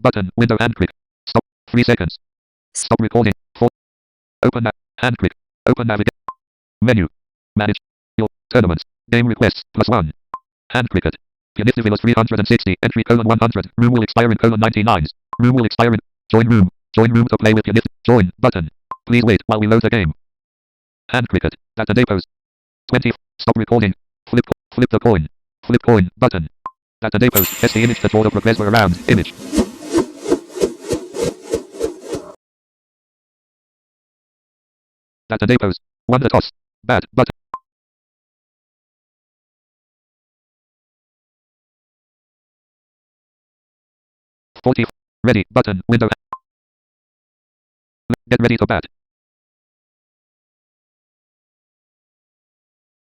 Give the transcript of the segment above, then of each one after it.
Button. Window hand click. Stop. 3 seconds. Stop recording. 4. Open hand click. Open navigate. Menu. Manage. Tournaments. Game requests. +1. Hand click it. Pianista Villas 360. Entry colon 100. Room will expire in colon 99. Room will expire in. Join room. Join room to play with pianista. Join. Button. Please wait while we load the game. Hand click it. Data depots. 20. Stop recording. Flip the coin. Flip coin. Button. Data depots. Test the image that auto progress were around. Image. Data depots. 1 the toss. Bat. Button. Ready. Button. Window. Get ready to bat.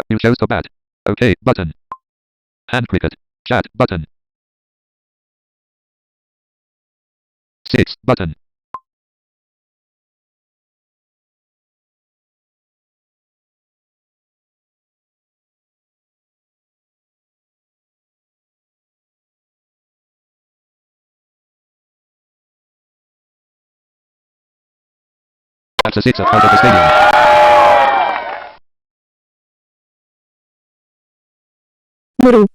You chose to bat. OK. Button. Hand click it. Chat. Button. 6. Button. That's a 6 out of the stadium. Muru.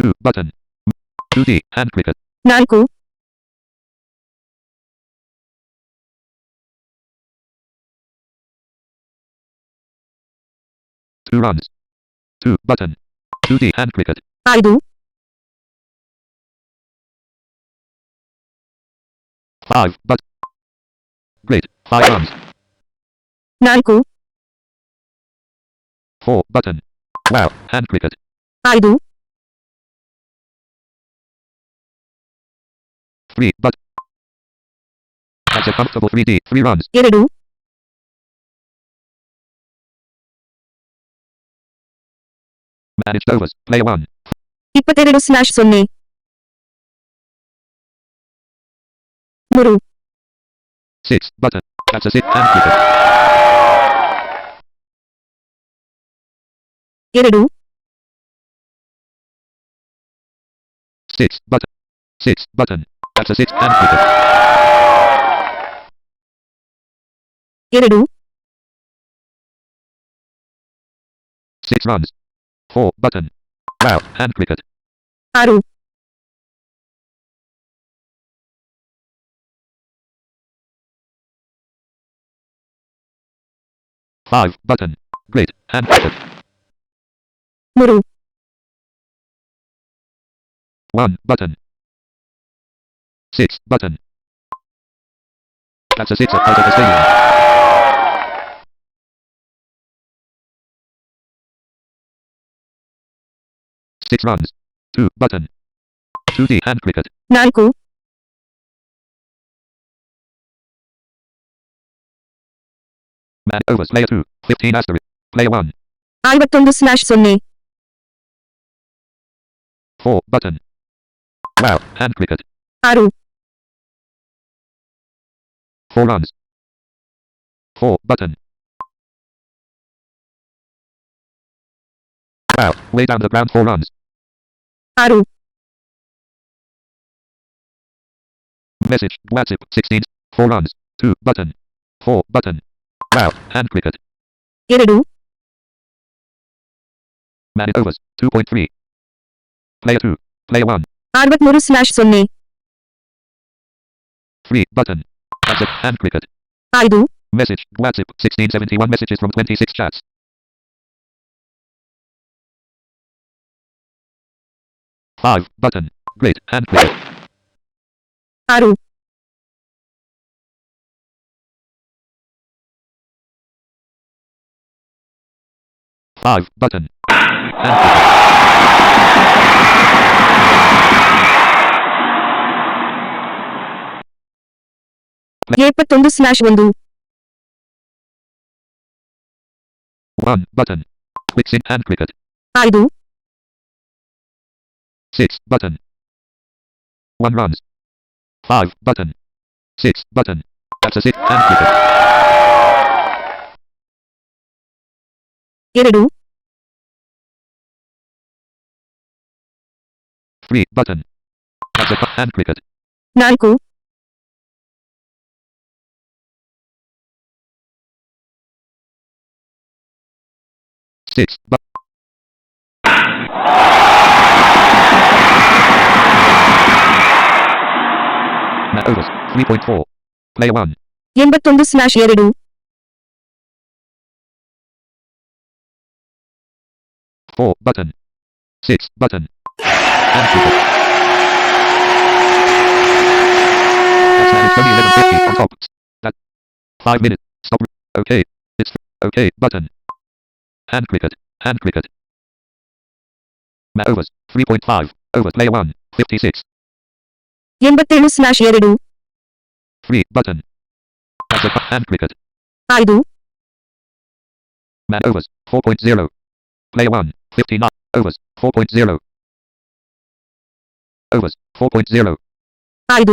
2. Button. 2D. Hand click it. 4. Two runs. 2. Button. 2D. Hand click it. 5. 5. But. Great. 5 runs. 4. 4. Button. Wow. Hand click it. 5. 3. But. That's a comfortable 3D. 3 runs. 2. Managed overs. Player 1. 22/0. Muru. 6. Button. That's a 6. Hand click it. 2. 6. Button. 6. Button. That's a 6. Hand click it. 2. 6 runs. 4. Button. Wow. Hand click it. 6. 5. Button. Great. Hand click it. Muru. 1. Button. 6. Button. That's a 6 out of the stadium. 6 runs. 2. Button. 2D. Hand click it. 4. Man overs. Player 2. 15 asterisk. Player 1. 51/0. 4. Button. Wow. Hand click it. 6. 4 runs. 4. Button. Wow. Way down the ground. 4 runs. 6. Message. WhatsApp. 16. 4 runs. 2. Button. 4. Button. Wow. Hand cricket. 2. Man overs. 2.3. Player 2. Player 1. 63/0. 3. Button. That's it. Hand cricket. 5. Message. WhatsApp. 1671 messages from 26 chats. 5. Button. Great. Hand cricket. 6. 5. Button. Hand cricket. 71/1. 1. Button. Quick sync. Hand cricket. 5. 6. Button. 1 runs. 5. Button. 6. Button. That's a 6. Hand cricket. 2. 3 button. That's a hand cricket. 4 6 but overs 3.4. Player 1. 81/2 4 button. 6 button. Hand cricket. That's managed only 11:50 on top. That 5 minutes. Stop. Okay. It's okay button. Hand cricket. Hand cricket. Overs 3.5. Over player 1. 56. 87/2 3 button. That's a hand cricket. 5 Overs 4.0. Player 1. 59. Overs 4.0. Overs 4.0. 5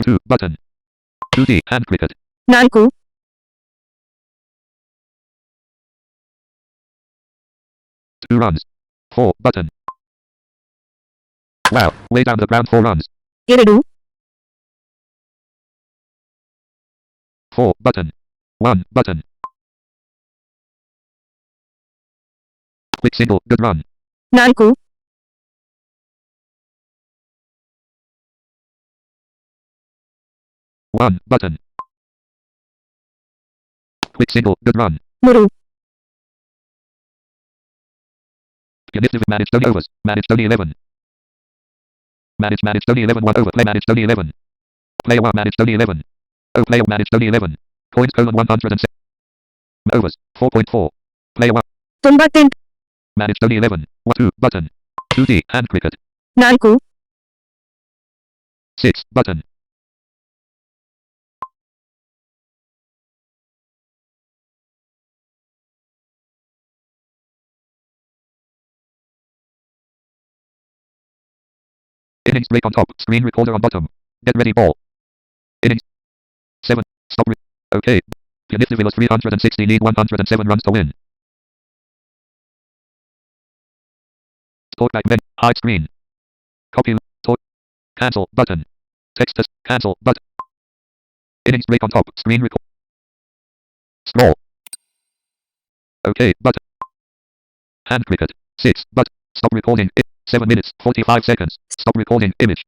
2 button. 2D hand cricket. 4 2 runs. 4 button. Wow, way down the ground 4 runs. 2 4 button. 1 button. Quick single, good run. 4 1 button. Quick single, good run. 3 Punitive managed only overs. Managed only 11. Managed only 11. 1 over. Play managed only 11. Player 1 managed only 11. Oh, player managed only 11. Coins colon 107. Overs 4.4. Player 1 98 managed only 11. 2 button. 2D hand cricket. 4 6 button. Innings break on top. Screen recorder on bottom. Get ready ball. Innings 7. Stop. Okay. Punitive 360 need 107 runs to win. Talk back then. Hide screen. Copy. Talk. Cancel button. Text as cancel button. Innings break on top. Screen record. Scroll. Okay button. Hand cricket. 6 but stop recording. 7 minutes 45 seconds. Stop recording image.